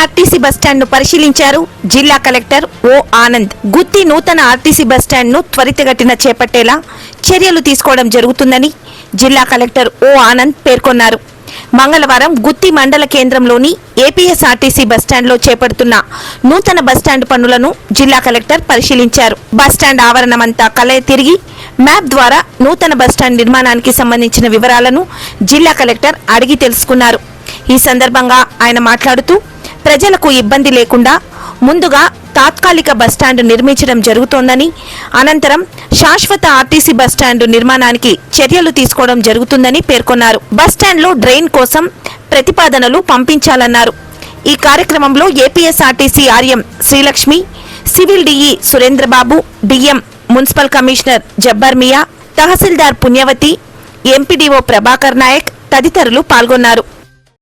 RTC bus stand ను పరిశీలించారు జిల్లా కలెక్టర్ ఓ ఆనంద్. గుత్తి నూతన ఆర్టీసీ బస్టాండ్ ను త్వరితగతిన చేపట్టేలా చర్యలు తీసుకోవడం జరుగుతుందని జిల్లా కలెక్టర్ ఓ ఆనంద్ పేర్కొన్నారు. మంగళవారం గుత్తి మండల కేంద్రంలోని ఏపీఎస్ఆర్టీసీ బస్టాండ్ లో చేపడుతున్న నూతన బస్టాండ్ పనులను జిల్లా కలెక్టర్ పరిశీలించారు. బస్టాండ్ ఆవరణమంతా కలయ తిరిగి మ్యాప్ ద్వారా నూతన బస్టాండ్ నిర్మాణానికి సంబంధించిన వివరాలను జిల్లా కలెక్టర్ అడిగి తెలుసుకున్నారు. ఈ సందర్భంగా ఆయన మాట్లాడుతూ ప్రజలకు ఇబ్బంది లేకుండా ముందుగా తాత్కాలిక బస్టాండ్ నిర్మించడం జరుగుతోందని, అనంతరం శాశ్వత ఆర్టీసీ బస్టాండ్ నిర్మాణానికి చర్యలు తీసుకోవడం జరుగుతుందని పేర్కొన్నారు. బస్టాండ్లో డ్రైన్ కోసం ప్రతిపాదనలు పంపించాలన్నారు. ఈ కార్యక్రమంలో APSRTC RM Srilakshmi, civil DE Surendrababu, DM municipal commissioner Jabbar Miya, tahsildar Punyavathi, MPDO Prabhakar Naik తదితరులు పాల్గొన్నారు.